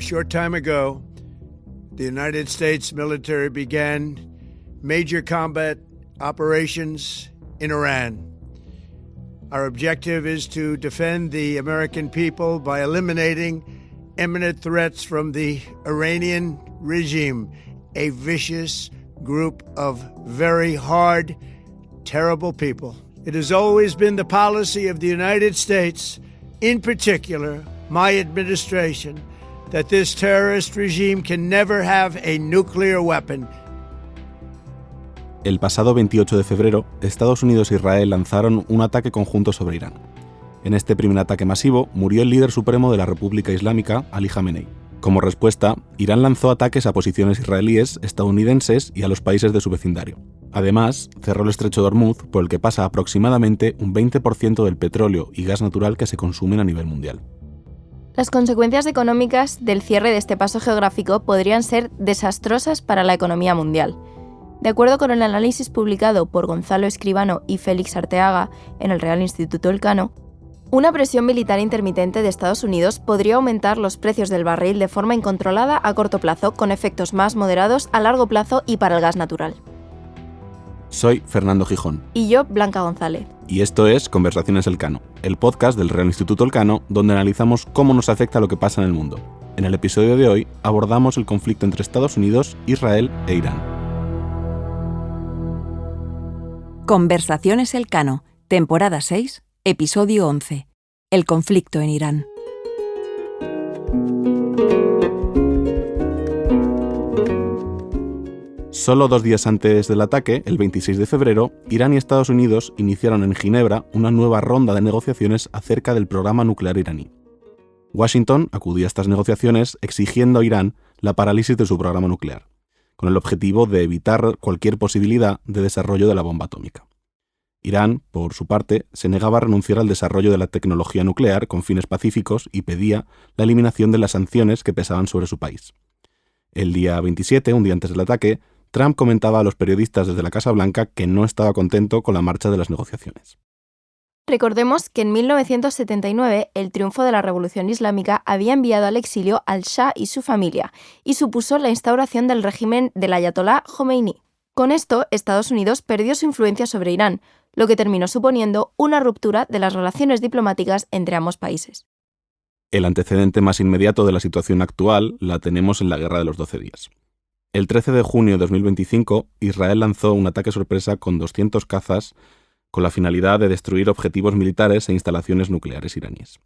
short time ago, the United States military began major combat operations in Iran. Our objective is to defend the American people by eliminating imminent threats from the Iranian regime, a vicious group of very hard, terrible people. It has always been the policy of the United States, in particular, my administration, that this terrorist regime can never have a nuclear weapon. El pasado 28 de febrero, Estados Unidos e Israel lanzaron un ataque conjunto sobre Irán. En este primer ataque masivo murió el líder supremo de la República Islámica, Ali Jamenei. Como respuesta, Irán lanzó ataques a posiciones israelíes, estadounidenses y a los países de su vecindario. Además, cerró el estrecho de Hormuz, por el que pasa aproximadamente un 20% del petróleo y gas natural que se consumen a nivel mundial. Las consecuencias económicas del cierre de este paso geográfico podrían ser desastrosas para la economía mundial. De acuerdo con el análisis publicado por Gonzalo Escribano y Félix Arteaga en el Real Instituto Elcano, una presión militar intermitente de Estados Unidos podría aumentar los precios del barril de forma incontrolada a corto plazo, con efectos más moderados a largo plazo y para el gas natural. Soy Fernando Gijón. Y yo, Blanca González. Y esto es Conversaciones Elcano, el podcast del Real Instituto Elcano, donde analizamos cómo nos afecta lo que pasa en el mundo. En el episodio de hoy abordamos el conflicto entre Estados Unidos, Israel e Irán. Conversaciones Elcano, temporada 6, episodio 11. El conflicto en Irán. Solo 2 días antes del ataque, el 26 de febrero, Irán y Estados Unidos iniciaron en Ginebra una nueva ronda de negociaciones acerca del programa nuclear iraní. Washington acudía a estas negociaciones exigiendo a Irán la parálisis de su programa nuclear, con el objetivo de evitar cualquier posibilidad de desarrollo de la bomba atómica. Irán, por su parte, se negaba a renunciar al desarrollo de la tecnología nuclear con fines pacíficos y pedía la eliminación de las sanciones que pesaban sobre su país. El día 27, un día antes del ataque, Trump comentaba a los periodistas desde la Casa Blanca que no estaba contento con la marcha de las negociaciones. Recordemos que en 1979 el triunfo de la Revolución Islámica había enviado al exilio al Shah y su familia y supuso la instauración del régimen del Ayatolá Jomeini. Con esto, Estados Unidos perdió su influencia sobre Irán, lo que terminó suponiendo una ruptura de las relaciones diplomáticas entre ambos países. El antecedente más inmediato de la situación actual la tenemos en la Guerra de los 12 días. El 13 de junio de 2025, Israel lanzó un ataque sorpresa con 200 cazas con la finalidad de destruir objetivos militares e instalaciones nucleares iraníes.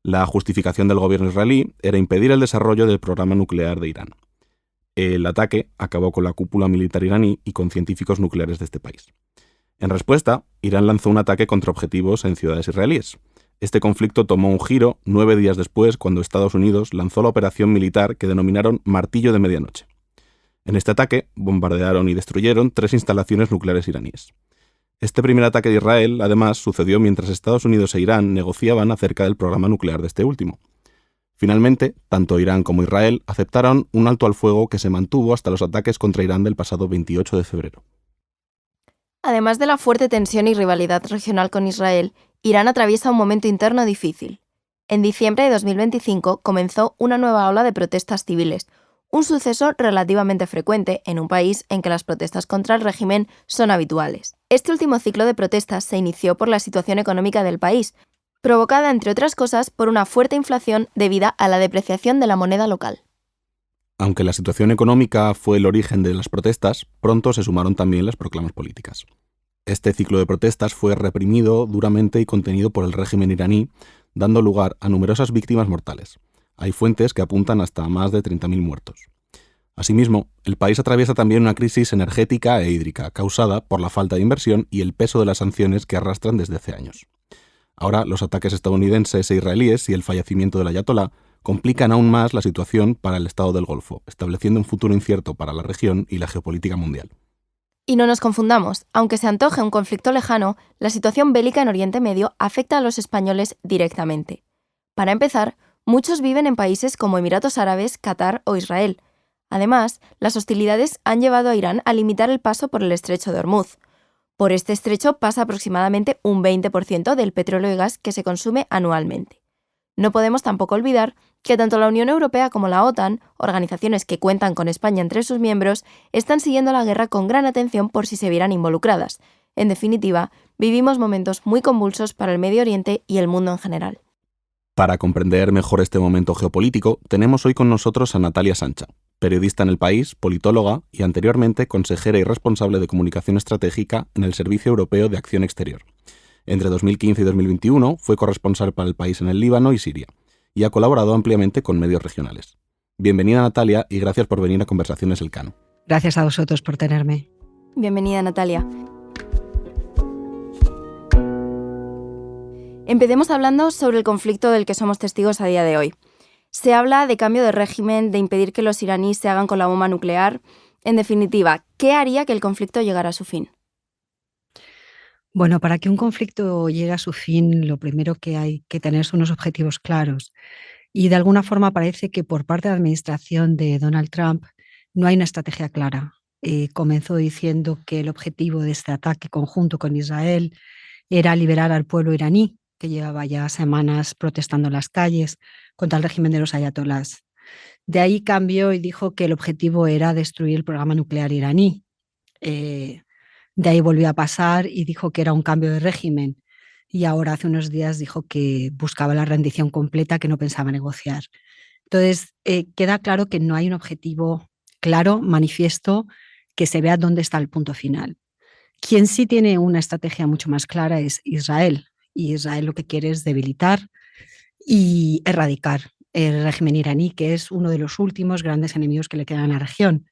La justificación del gobierno israelí era impedir el desarrollo del programa nuclear de Irán. El ataque acabó con la cúpula militar iraní y con científicos nucleares de este país. En respuesta, Irán lanzó un ataque contra objetivos en ciudades israelíes. Este conflicto tomó un giro 9 días después, cuando Estados Unidos lanzó la operación militar que denominaron Martillo de Medianoche. En este ataque, bombardearon y destruyeron 3 instalaciones nucleares iraníes. Este primer ataque de Israel, además, sucedió mientras Estados Unidos e Irán negociaban acerca del programa nuclear de este último. Finalmente, tanto Irán como Israel aceptaron un alto al fuego que se mantuvo hasta los ataques contra Irán del pasado 28 de febrero. Además de la fuerte tensión y rivalidad regional con Israel, Irán atraviesa un momento interno difícil. En diciembre de 2025 comenzó una nueva ola de protestas civiles, un suceso relativamente frecuente en un país en que las protestas contra el régimen son habituales. Este último ciclo de protestas se inició por la situación económica del país, provocada, entre otras cosas, por una fuerte inflación debida a la depreciación de la moneda local. Aunque la situación económica fue el origen de las protestas, pronto se sumaron también las proclamas políticas. Este ciclo de protestas fue reprimido duramente y contenido por el régimen iraní, dando lugar a numerosas víctimas mortales. Hay fuentes que apuntan hasta más de 30.000 muertos. Asimismo, el país atraviesa también una crisis energética e hídrica, causada por la falta de inversión y el peso de las sanciones que arrastran desde hace años. Ahora, los ataques estadounidenses e israelíes y el fallecimiento del ayatolá complican aún más la situación para el Estado del Golfo, estableciendo un futuro incierto para la región y la geopolítica mundial. Y no nos confundamos, aunque se antoje un conflicto lejano, la situación bélica en Oriente Medio afecta a los españoles directamente. Para empezar, muchos viven en países como Emiratos Árabes, Qatar o Israel. Además, las hostilidades han llevado a Irán a limitar el paso por el estrecho de Hormuz. Por este estrecho pasa aproximadamente un 20% del petróleo y gas que se consume anualmente. No podemos tampoco olvidar que tanto la Unión Europea como la OTAN, organizaciones que cuentan con España entre sus miembros, están siguiendo la guerra con gran atención por si se vieran involucradas. En definitiva, vivimos momentos muy convulsos para el Medio Oriente y el mundo en general. Para comprender mejor este momento geopolítico, tenemos hoy con nosotros a Natalia Sancha, periodista en El País, politóloga y anteriormente consejera y responsable de comunicación estratégica en el Servicio Europeo de Acción Exterior. Entre 2015 y 2021 fue corresponsal para El País en el Líbano y Siria, y ha colaborado ampliamente con medios regionales. Bienvenida, Natalia, y gracias por venir a Conversaciones Elcano. Gracias a vosotros por tenerme. Bienvenida, Natalia. Empecemos hablando sobre el conflicto del que somos testigos a día de hoy. Se habla de cambio de régimen, de impedir que los iraníes se hagan con la bomba nuclear. En definitiva, ¿qué haría que el conflicto llegara a su fin? Bueno, para que un conflicto llegue a su fin, lo primero que hay que tener son unos objetivos claros. Y de alguna forma parece que por parte de la administración de Donald Trump no hay una estrategia clara. Comenzó diciendo que el objetivo de este ataque conjunto con Israel era liberar al pueblo iraní, que llevaba ya semanas protestando en las calles contra el régimen de los ayatolás. De ahí cambió y dijo que el objetivo era destruir el programa nuclear iraní. De ahí volvió a pasar y dijo que era un cambio de régimen. Y ahora hace unos días dijo que buscaba la rendición completa, que no pensaba negociar. Entonces, queda claro que no hay un objetivo claro, manifiesto, que se vea dónde está el punto final. Quien sí tiene una estrategia mucho más clara es Israel. Y Israel lo que quiere es debilitar y erradicar el régimen iraní, que es uno de los últimos grandes enemigos que le quedan en la región.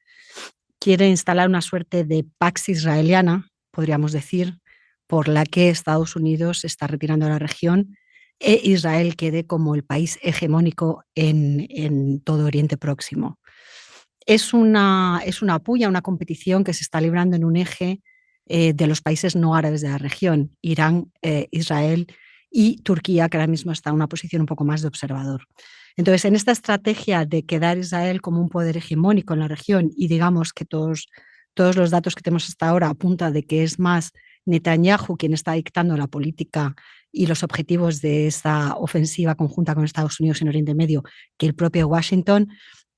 Quiere instalar una suerte de pax israeliana, podríamos decir, por la que Estados Unidos se está retirando de la región e Israel quede como el país hegemónico en todo Oriente Próximo. Es una puya, una competición que se está librando en un eje de los países no árabes de la región, Irán, Israel y Turquía, que ahora mismo está en una posición un poco más de observador. Entonces, en esta estrategia de quedar Israel como un poder hegemónico en la región, y digamos que todos los datos que tenemos hasta ahora apuntan de que es más Netanyahu quien está dictando la política y los objetivos de esta ofensiva conjunta con Estados Unidos en Oriente Medio que el propio Washington,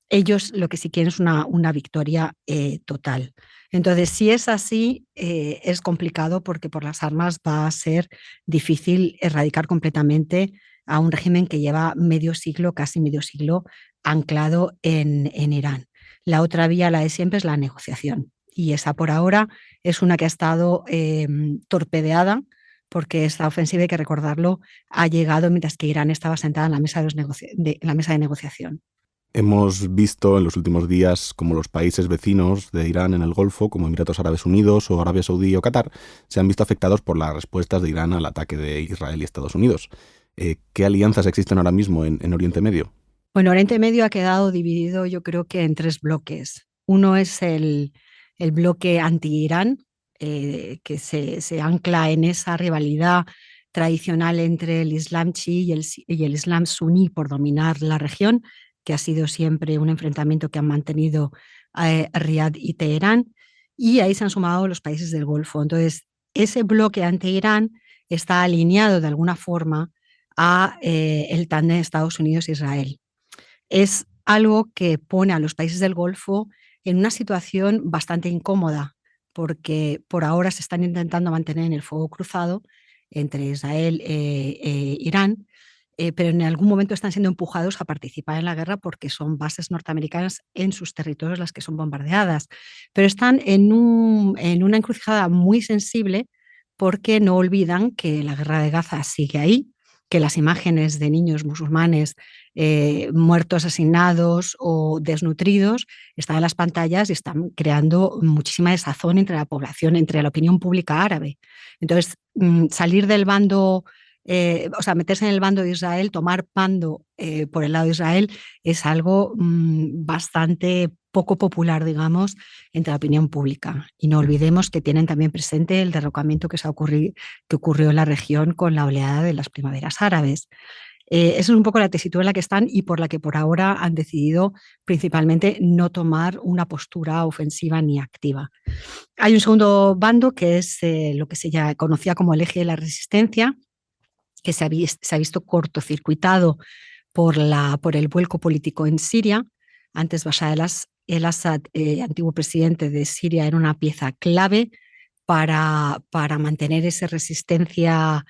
ellos lo que sí quieren es una victoria total. Entonces, si es así, es complicado porque por las armas va a ser difícil erradicar completamente a un régimen que lleva medio siglo, casi medio siglo, anclado en Irán. La otra vía, la de siempre, es la negociación. Y esa por ahora es una que ha estado torpedeada porque esta ofensiva, hay que recordarlo, ha llegado mientras que Irán estaba sentada en la mesa de negociación. Hemos visto en los últimos días cómo los países vecinos de Irán en el Golfo, como Emiratos Árabes Unidos o Arabia Saudí o Qatar, se han visto afectados por las respuestas de Irán al ataque de Israel y Estados Unidos. ¿Qué alianzas existen ahora mismo en Oriente Medio? Bueno, Oriente Medio ha quedado dividido, yo creo que en tres bloques. Uno es el bloque anti-Irán, que se ancla en esa rivalidad tradicional entre el Islam chií y el Islam suní por dominar la región, que ha sido siempre un enfrentamiento que han mantenido Riad y Teherán, y ahí se han sumado los países del Golfo. Entonces, ese bloque anti-Irán está alineado de alguna forma a el tándem de Estados Unidos e Israel. Es algo que pone a los países del Golfo en una situación bastante incómoda, porque por ahora se están intentando mantener en el fuego cruzado entre Israel e Irán, pero en algún momento están siendo empujados a participar en la guerra porque son bases norteamericanas en sus territorios las que son bombardeadas. Pero están en una encrucijada muy sensible porque no olvidan que la guerra de Gaza sigue ahí, que las imágenes de niños musulmanes muertos, asesinados o desnutridos están en las pantallas y están creando muchísima desazón entre la población, entre la opinión pública árabe. Entonces, salir del bando, meterse en el bando de Israel, tomar bando por el lado de Israel es algo bastante poco popular, digamos, entre la opinión pública. Y no olvidemos que tienen también presente el derrocamiento que ocurrió en la región con la oleada de las primaveras árabes. Esa es un poco la tesitura en la que están y por la que por ahora han decidido principalmente no tomar una postura ofensiva ni activa. Hay un segundo bando que es lo que se ya conocía como el eje de la resistencia, que se ha visto cortocircuitado por el vuelco político en Siria. Antes Bashar el-Assad, antiguo presidente de Siria, era una pieza clave para mantener esa resistencia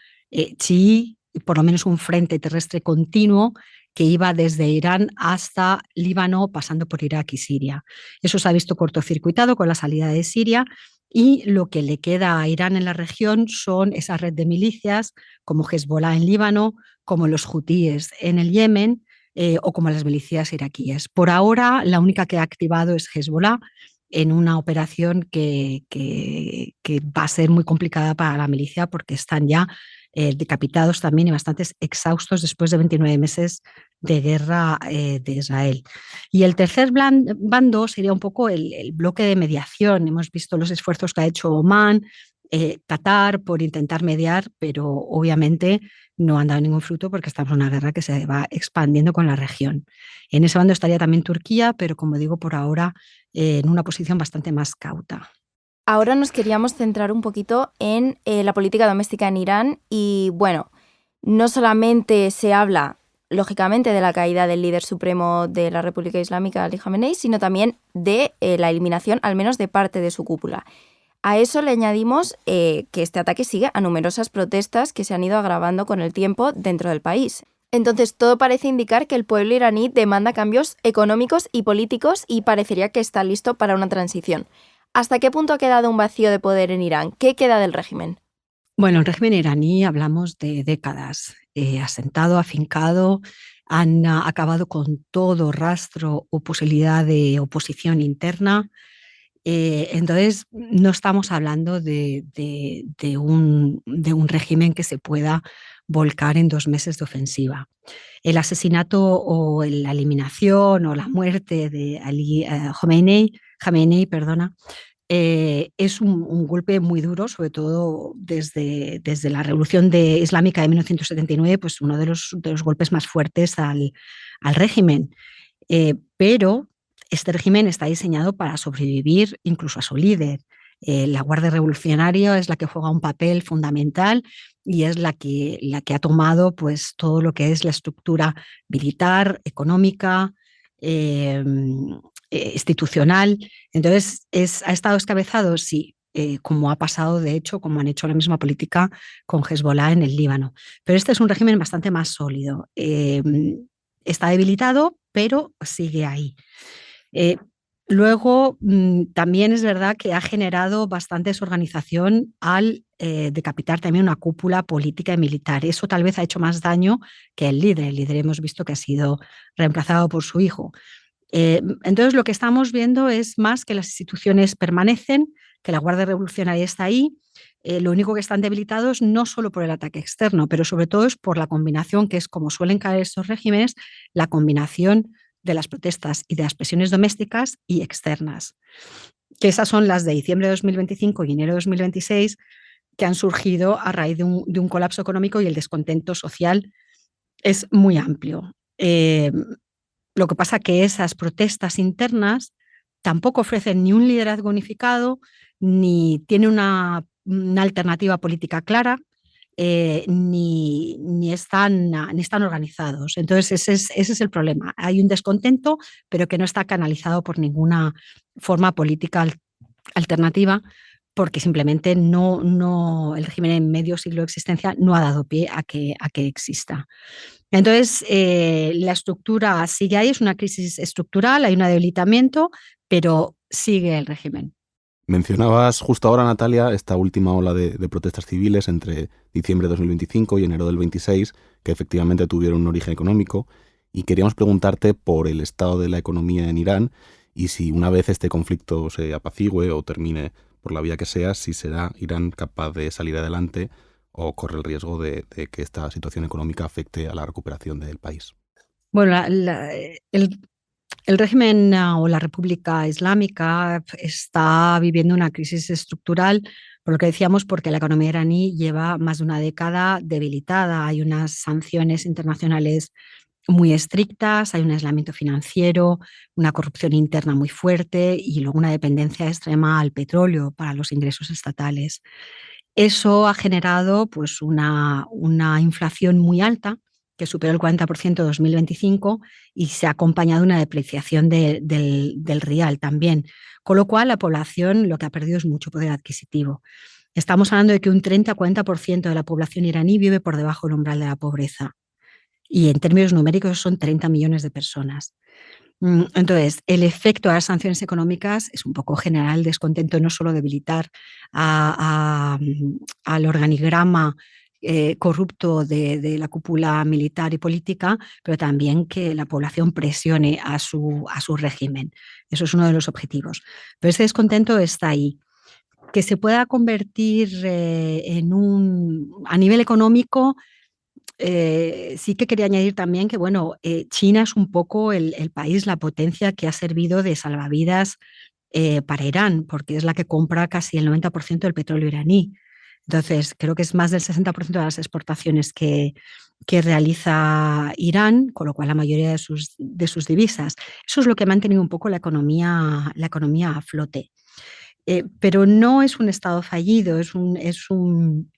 chií, por lo menos un frente terrestre continuo que iba desde Irán hasta Líbano, pasando por Irak y Siria. Eso se ha visto cortocircuitado con la salida de Siria, y lo que le queda a Irán en la región son esa red de milicias como Hezbollah en Líbano, como los hutíes en el Yemen, o como las milicias iraquíes. Por ahora, la única que ha activado es Hezbollah, en una operación que va a ser muy complicada para la milicia, porque están ya decapitados también y bastantes exhaustos después de 29 meses de guerra de Israel. Y el tercer bando sería un poco el bloque de mediación. Hemos visto los esfuerzos que ha hecho Omán, Qatar, por intentar mediar, pero obviamente no han dado ningún fruto, porque estamos en una guerra que se va expandiendo con la región. En ese bando estaría también Turquía, pero como digo, por ahora en una posición bastante más cauta. Ahora nos queríamos centrar un poquito en la política doméstica en Irán y, bueno, no solamente se habla, lógicamente, de la caída del líder supremo de la República Islámica, Ali Khamenei, sino también de la eliminación, al menos de parte de su cúpula. A eso le añadimos que este ataque sigue a numerosas protestas que se han ido agravando con el tiempo dentro del país. Entonces, todo parece indicar que el pueblo iraní demanda cambios económicos y políticos y parecería que está listo para una transición. ¿Hasta qué punto ha quedado un vacío de poder en Irán? ¿Qué queda del régimen? Bueno, el régimen iraní hablamos de décadas, asentado, afincado, han acabado con todo rastro o posibilidad de oposición interna. Entonces, no estamos hablando de un régimen que se pueda volcar en 2 meses de ofensiva. El asesinato o la eliminación o la muerte de Ali Khamenei, es un golpe muy duro, sobre todo desde la Revolución Islámica de 1979, pues uno de los golpes más fuertes al régimen. Pero este régimen está diseñado para sobrevivir incluso a su líder. La Guardia Revolucionaria es la que juega un papel fundamental y es la que ha tomado pues, todo lo que es la estructura militar, económica, institucional. Entonces, ha estado descabezado, sí, como ha pasado, de hecho, como han hecho la misma política con Hezbollah en el Líbano. Pero este es un régimen bastante más sólido. Está debilitado, pero sigue ahí. Luego, también es verdad que ha generado bastante desorganización al decapitar también una cúpula política y militar. Eso tal vez ha hecho más daño que el líder. El líder hemos visto que ha sido reemplazado por su hijo. Entonces, lo que estamos viendo es más que las instituciones permanecen, que la Guardia Revolucionaria está ahí. Lo único que están debilitados no solo por el ataque externo, pero sobre todo es por la combinación, que es como suelen caer estos regímenes, la combinación de las protestas y de las presiones domésticas y externas, que esas son las de diciembre de 2025 y enero de 2026, que han surgido a raíz de un colapso económico, y el descontento social es muy amplio. Lo que pasa es que esas protestas internas tampoco ofrecen ni un liderazgo unificado, ni tienen una alternativa política clara, ni están organizados. Entonces, ese es el problema. Hay un descontento, pero que no está canalizado por ninguna forma política alternativa, porque simplemente el régimen en medio siglo de existencia no ha dado pie a que exista. Entonces, la estructura sigue ahí, es una crisis estructural, hay un debilitamiento, pero sigue el régimen. Mencionabas justo ahora, Natalia, esta última ola de protestas civiles entre diciembre de 2025 y enero del 26, que efectivamente tuvieron un origen económico, y queríamos preguntarte por el estado de la economía en Irán y si una vez este conflicto se apacigüe o termine por la vía que sea, si será Irán capaz de salir adelante o corre el riesgo de que esta situación económica afecte a la recuperación del país. Bueno, el régimen o la República Islámica está viviendo una crisis estructural, por lo que decíamos, porque la economía iraní lleva más de una década debilitada. Hay unas sanciones internacionales muy estrictas, hay un aislamiento financiero, una corrupción interna muy fuerte y luego una dependencia extrema al petróleo para los ingresos estatales. Eso ha generado pues, una inflación muy alta, que superó el 40% en 2025 y se ha acompañado de una depreciación del real también, con lo cual la población lo que ha perdido es mucho poder adquisitivo. Estamos hablando de que un 30-40% de la población iraní vive por debajo del umbral de la pobreza y en términos numéricos son 30 millones de personas. Entonces, el efecto de las sanciones económicas es un poco general, descontento no solo debilitar al organigrama corrupto de la cúpula militar y política, pero también que la población presione a su régimen. Eso es uno de los objetivos. Pero ese descontento está ahí. Que se pueda convertir a nivel económico, sí que quería añadir también que, bueno, China es un poco el país, la potencia que ha servido de salvavidas para Irán, porque es la que compra casi el 90% del petróleo iraní. Entonces, creo que es más del 60% de las exportaciones que realiza Irán, con lo cual la mayoría de sus divisas. Eso es lo que ha mantenido un poco la economía a flote. Pero no es un Estado fallido, es un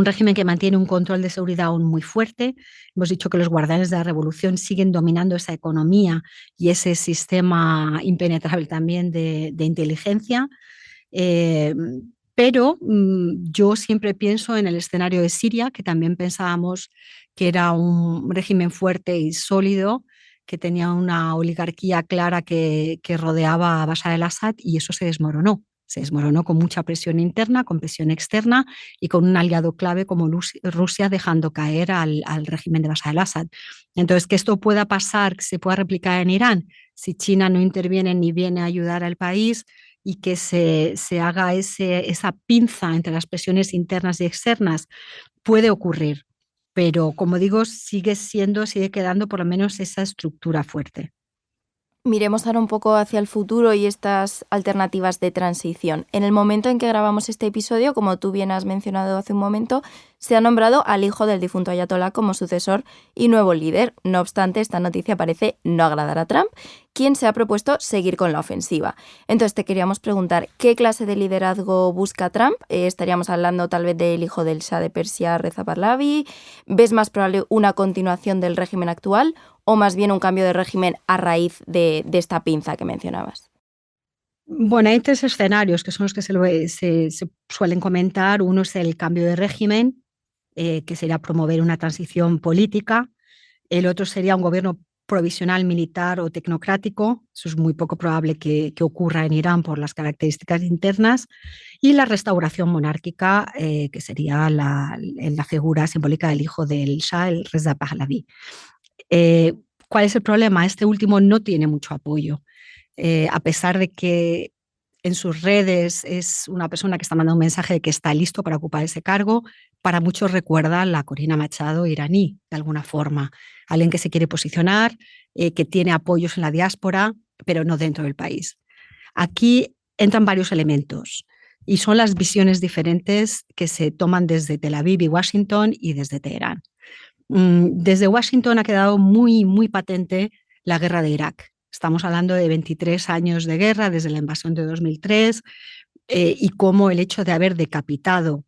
régimen que mantiene un control de seguridad aún muy fuerte. Hemos dicho que los guardianes de la revolución siguen dominando esa economía y ese sistema impenetrable también de inteligencia. Pero yo siempre pienso en el escenario de Siria, que también pensábamos que era un régimen fuerte y sólido, que tenía una oligarquía clara que rodeaba a Bashar al-Assad, y eso se desmoronó. Se desmoronó con mucha presión interna, con presión externa y con un aliado clave como Rusia dejando caer al régimen de Bashar al-Assad. Entonces, que esto pueda pasar, que se pueda replicar en Irán, si China no interviene ni viene a ayudar al país, y que se haga esa pinza entre las presiones internas y externas, puede ocurrir. Pero, como digo, sigue quedando por lo menos esa estructura fuerte. Miremos ahora un poco hacia el futuro y estas alternativas de transición. En el momento en que grabamos este episodio, como tú bien has mencionado hace un momento, se ha nombrado al hijo del difunto ayatolá como sucesor y nuevo líder. No obstante, esta noticia parece no agradar a Trump, quien se ha propuesto seguir con la ofensiva. Entonces te queríamos preguntar, ¿qué clase de liderazgo busca Trump? Estaríamos hablando tal vez del hijo del Shah de Persia, Reza Pahlavi. ¿Ves más probable una continuación del régimen actual o más bien un cambio de régimen a raíz de esta pinza que mencionabas? Bueno, hay tres escenarios que son los que se suelen comentar. Uno es el cambio de régimen, que sería promover una transición política. El otro sería un gobierno provisional militar o tecnocrático. Eso es muy poco probable que ocurra en Irán por las características internas. Y la restauración monárquica, que sería la figura simbólica del hijo del Shah, el Reza Pahlavi. ¿Cuál es el problema? Este último no tiene mucho apoyo. A pesar de que en sus redes es una persona que está mandando un mensaje de que está listo para ocupar ese cargo, para muchos recuerda a la Corina Machado iraní, de alguna forma. Alguien que se quiere posicionar, que tiene apoyos en la diáspora, pero no dentro del país. Aquí entran varios elementos y son las visiones diferentes que se toman desde Tel Aviv y Washington y desde Teherán. Desde Washington ha quedado muy, muy patente la guerra de Irak. Estamos hablando de 23 años de guerra desde la invasión de 2003 y cómo el hecho de haber decapitado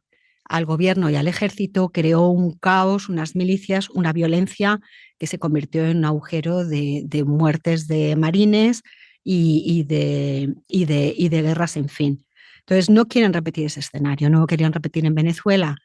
al gobierno y al ejército creó un caos, unas milicias, una violencia que se convirtió en un agujero de muertes de marines y de guerras sin fin. Entonces no quieren repetir ese escenario, no lo querían repetir en Venezuela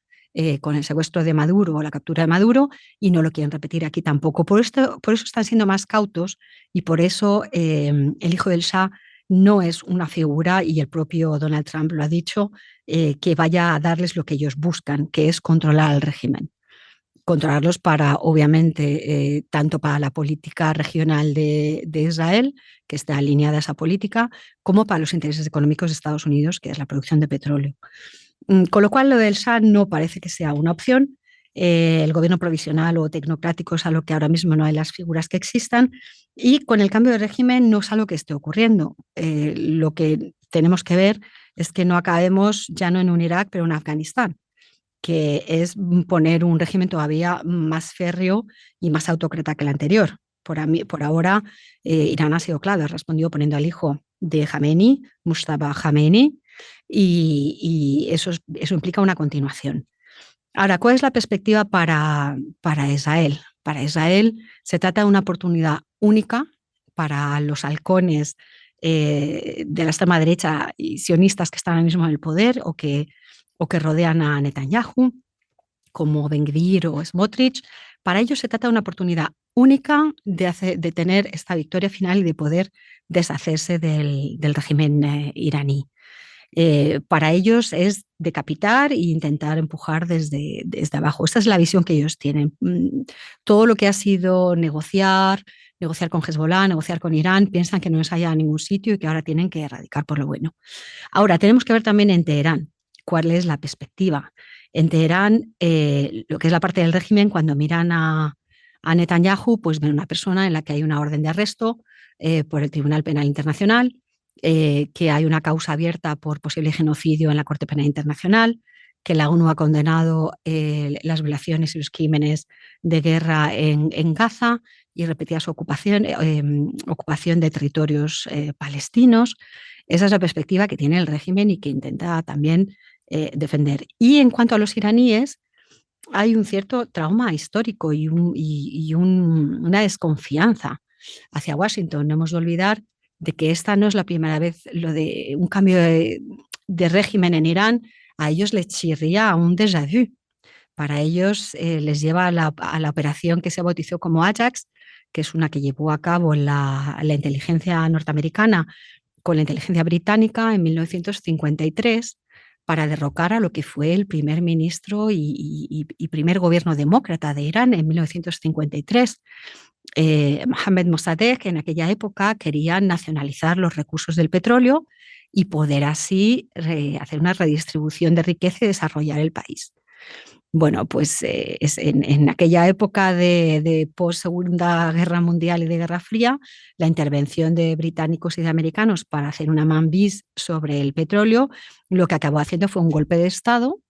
con el secuestro de Maduro o la captura de Maduro, y no lo quieren repetir aquí tampoco. Por eso están siendo más cautos y por eso el hijo del Shah no es una figura, y el propio Donald Trump lo ha dicho, que vaya a darles lo que ellos buscan, que es controlar al régimen. Controlarlos para, obviamente, tanto para la política regional de Israel, que está alineada a esa política, como para los intereses económicos de Estados Unidos, que es la producción de petróleo. Con lo cual, lo del Shah no parece que sea una opción. El gobierno provisional o tecnocrático es algo que ahora mismo no hay las figuras que existan, y con el cambio de régimen no es algo que esté ocurriendo. Lo que tenemos que ver es que no acabemos ya no en un Irak, pero en Afganistán, que es poner un régimen todavía más férreo y más autócrata que el anterior. Por ahora, Irán ha sido clave, ha respondido poniendo al hijo de Khamenei, Mustafa Khamenei, y eso implica una continuación. Ahora, ¿cuál es la perspectiva para Israel? Para Israel se trata de una oportunidad única para los halcones de la extrema derecha y sionistas que están ahora mismo en el poder o que rodean a Netanyahu, como Ben Gvir o Smotrich. Para ellos se trata de una oportunidad única de tener esta victoria final y de poder deshacerse del régimen iraní. Para ellos es decapitar e intentar empujar desde abajo. Esta es la visión que ellos tienen. Todo lo que ha sido negociar con Hezbollah, negociar con Irán, piensan que no les haya a ningún sitio y que ahora tienen que erradicar por lo bueno. Ahora, tenemos que ver también en Teherán cuál es la perspectiva. En Teherán, lo que es la parte del régimen, cuando miran a Netanyahu, pues ven una persona en la que hay una orden de arresto por el Tribunal Penal Internacional, que hay una causa abierta por posible genocidio en la Corte Penal Internacional, que la ONU ha condenado las violaciones y los crímenes de guerra en Gaza y repetidas ocupación de territorios palestinos. Esa es la perspectiva que tiene el régimen y que intenta también defender. Y en cuanto a los iraníes, hay un cierto trauma histórico y una desconfianza hacia Washington. No hemos de olvidar de que esta no es la primera vez lo de un cambio de régimen en Irán. A ellos les chirría un déjà vu. Para ellos les lleva a la operación que se bautizó como Ajax, que es una que llevó a cabo la inteligencia norteamericana con la inteligencia británica en 1953 para derrocar a lo que fue el primer ministro y primer gobierno demócrata de Irán en 1953. Mohammad Mossadegh en aquella época quería nacionalizar los recursos del petróleo y poder así hacer una redistribución de riqueza y desarrollar el país. Bueno, pues en aquella época de post-Segunda Guerra Mundial y de Guerra Fría, la intervención de británicos y de americanos para hacer una man bis sobre el petróleo, lo que acabó haciendo fue un golpe de Estado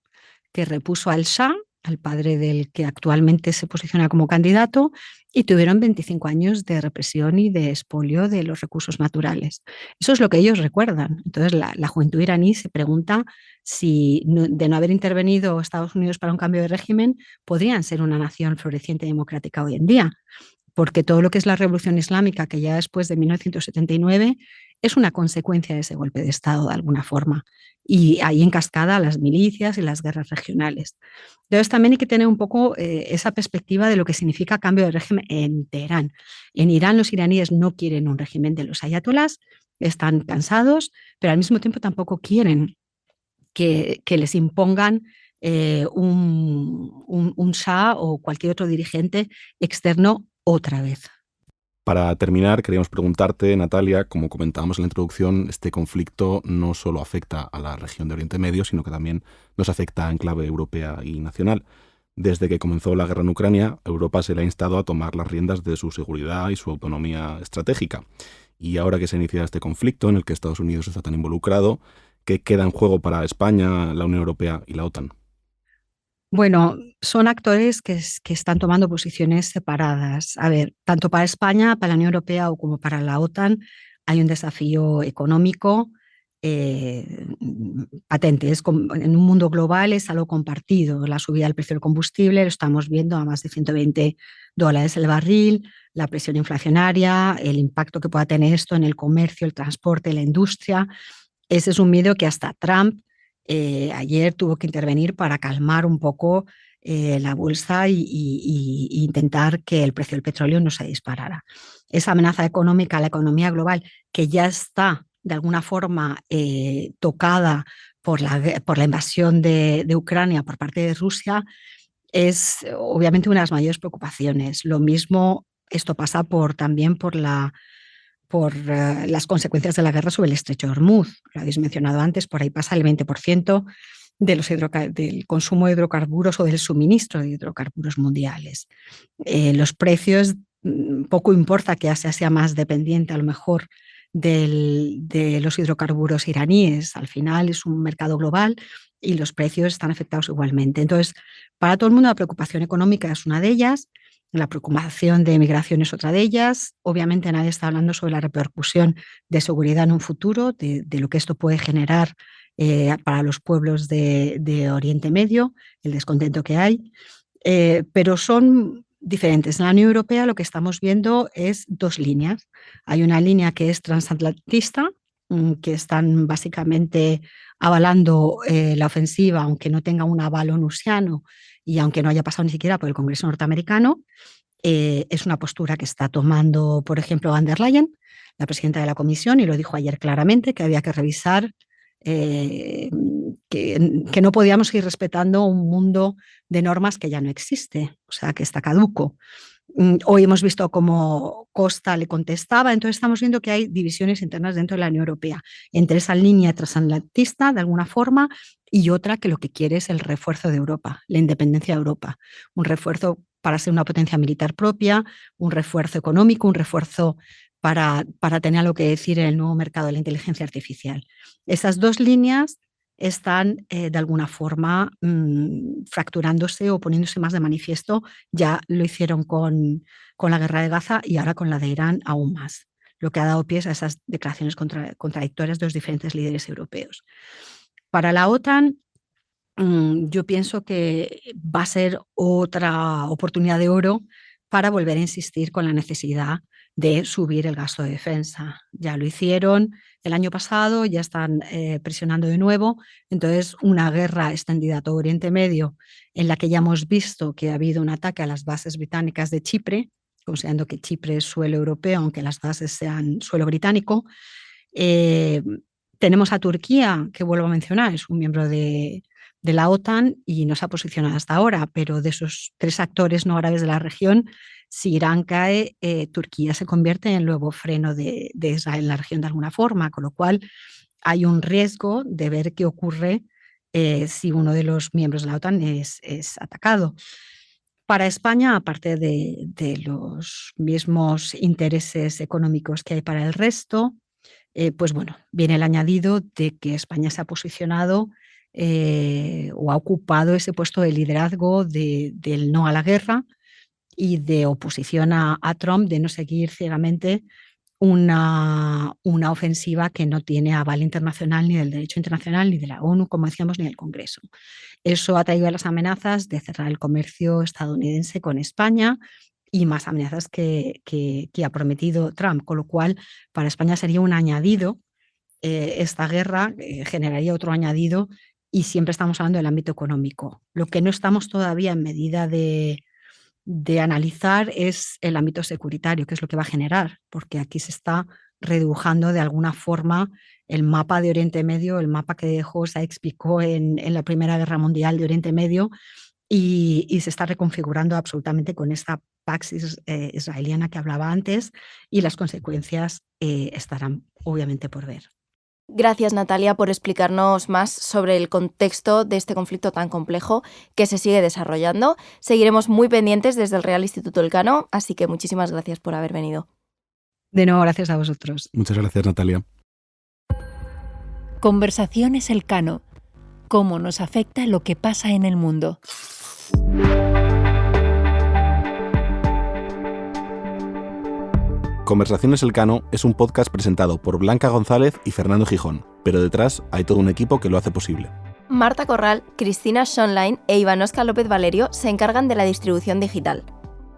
que repuso al Shah, al padre del que actualmente se posiciona como candidato, y tuvieron 25 años de represión y de expolio de los recursos naturales. Eso es lo que ellos recuerdan. Entonces la juventud iraní se pregunta si de no haber intervenido Estados Unidos para un cambio de régimen, podrían ser una nación floreciente y democrática hoy en día. Porque todo lo que es la revolución islámica, que ya después de 1979, es una consecuencia de ese golpe de Estado de alguna forma. Y ahí en cascada las milicias y las guerras regionales. Entonces también hay que tener un poco esa perspectiva de lo que significa cambio de régimen en Teherán. En Irán los iraníes no quieren un régimen de los ayatolás, están cansados, pero al mismo tiempo tampoco quieren que les impongan un Shah o cualquier otro dirigente externo otra vez. Para terminar, queríamos preguntarte, Natalia, como comentábamos en la introducción, este conflicto no solo afecta a la región de Oriente Medio, sino que también nos afecta en clave europea y nacional. Desde que comenzó la guerra en Ucrania, Europa se le ha instado a tomar las riendas de su seguridad y su autonomía estratégica. Y ahora que se inicia este conflicto en el que Estados Unidos está tan involucrado, ¿qué queda en juego para España, la Unión Europea y la OTAN? Bueno, son actores que están tomando posiciones separadas. A ver, tanto para España, para la Unión Europea o como para la OTAN hay un desafío económico patente. En un mundo global es algo compartido. La subida del precio del combustible lo estamos viendo a más de $120 el barril, la presión inflacionaria, el impacto que pueda tener esto en el comercio, el transporte, la industria. Ese es un miedo que hasta Trump ayer tuvo que intervenir para calmar un poco la bolsa y intentar que el precio del petróleo no se disparara. Esa amenaza económica a la economía global, que ya está de alguna forma tocada por la invasión de Ucrania por parte de Rusia, es obviamente una de las mayores preocupaciones. Lo mismo, esto pasa también por las consecuencias de la guerra sobre el estrecho de Hormuz. Lo habéis mencionado antes, por ahí pasa el 20% del consumo de hidrocarburos o del suministro de hidrocarburos mundiales. Los precios, poco importa que Asia sea más dependiente a lo mejor de los hidrocarburos iraníes. Al final es un mercado global y los precios están afectados igualmente. Entonces, para todo el mundo la preocupación económica es una de ellas. La preocupación de migración es otra de ellas. Obviamente nadie está hablando sobre la repercusión de seguridad en un futuro, de lo que esto puede generar para los pueblos de Oriente Medio, el descontento que hay, pero son diferentes. En la Unión Europea lo que estamos viendo es dos líneas. Hay una línea que es transatlantista, que están básicamente avalando la ofensiva, aunque no tenga un aval onusiano y aunque no haya pasado ni siquiera por el Congreso norteamericano. Es una postura que está tomando, por ejemplo, Van der Leyen, la presidenta de la Comisión, y lo dijo ayer claramente, que había que revisar, que no podíamos ir respetando un mundo de normas que ya no existe, o sea, que está caduco. Hoy hemos visto cómo Costa le contestaba, entonces estamos viendo que hay divisiones internas dentro de la Unión Europea, entre esa línea transatlantista, de alguna forma, y otra que lo que quiere es el refuerzo de Europa, la independencia de Europa, un refuerzo para ser una potencia militar propia, un refuerzo económico, un refuerzo para tener algo que decir en el nuevo mercado de la inteligencia artificial. Esas dos líneas están de alguna forma fracturándose o poniéndose más de manifiesto. Ya lo hicieron con la guerra de Gaza y ahora con la de Irán aún más, lo que ha dado pie a esas declaraciones contradictorias de los diferentes líderes europeos. Para la OTAN, yo pienso que va a ser otra oportunidad de oro para volver a insistir con la necesidad de subir el gasto de defensa. Ya lo hicieron el año pasado, ya están presionando de nuevo. Entonces, una guerra extendida a todo Oriente Medio, en la que ya hemos visto que ha habido un ataque a las bases británicas de Chipre, considerando que Chipre es suelo europeo, aunque las bases sean suelo británico. Tenemos a Turquía, que vuelvo a mencionar, es un miembro de la OTAN y no se ha posicionado hasta ahora, pero de esos tres actores no árabes de la región, si Irán cae, Turquía se convierte en el nuevo freno de Israel en la región de alguna forma, con lo cual hay un riesgo de ver qué ocurre si uno de los miembros de la OTAN es atacado. Para España, aparte de los mismos intereses económicos que hay para el resto, pues bueno, viene el añadido de que España se ha posicionado o ha ocupado ese puesto de liderazgo del no a la guerra y de oposición a Trump, de no seguir ciegamente una ofensiva que no tiene aval internacional, ni del derecho internacional, ni de la ONU, como decíamos, ni del Congreso. Eso ha traído las amenazas de cerrar el comercio estadounidense con España y más amenazas que ha prometido Trump, con lo cual para España sería un añadido. Esta guerra generaría otro añadido y siempre estamos hablando del ámbito económico. Lo que no estamos todavía en medida de analizar es el ámbito securitario, que es lo que va a generar, porque aquí se está redibujando de alguna forma el mapa de Oriente Medio, el mapa que dejó Sykes-Picot en la Primera Guerra Mundial de Oriente Medio, y se está reconfigurando absolutamente con esta Pax israeliana que hablaba antes, y las consecuencias estarán obviamente por ver. Gracias, Natalia, por explicarnos más sobre el contexto de este conflicto tan complejo que se sigue desarrollando. Seguiremos muy pendientes desde el Real Instituto Elcano, así que muchísimas gracias por haber venido. De nuevo, gracias a vosotros. Muchas gracias, Natalia. Conversaciones Elcano. ¿Cómo nos afecta lo que pasa en el mundo? Conversaciones Elcano es un podcast presentado por Blanca González y Fernando Gijón, pero detrás hay todo un equipo que lo hace posible. Marta Corral, Cristina Schonlein e Ivanoska López Valerio se encargan de la distribución digital.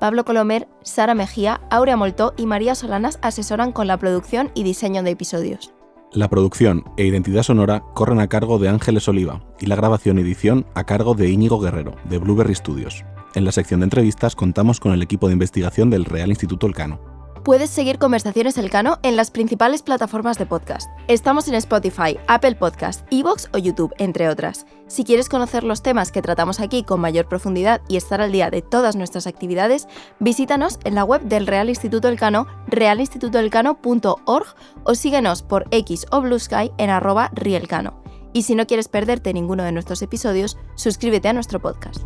Pablo Colomer, Sara Mejía, Aurea Moltó y María Solanas asesoran con la producción y diseño de episodios. La producción e identidad sonora corren a cargo de Ángeles Oliva y la grabación y edición a cargo de Íñigo Guerrero, de Blueberry Studios. En la sección de entrevistas contamos con el equipo de investigación del Real Instituto Elcano. Puedes seguir Conversaciones Elcano en las principales plataformas de podcast. Estamos en Spotify, Apple Podcast, iVoox o YouTube, entre otras. Si quieres conocer los temas que tratamos aquí con mayor profundidad y estar al día de todas nuestras actividades, visítanos en la web del Real Instituto Elcano, realinstitutoelcano.org, o síguenos por X o Blue Sky en @rielcano. Y si no quieres perderte ninguno de nuestros episodios, suscríbete a nuestro podcast.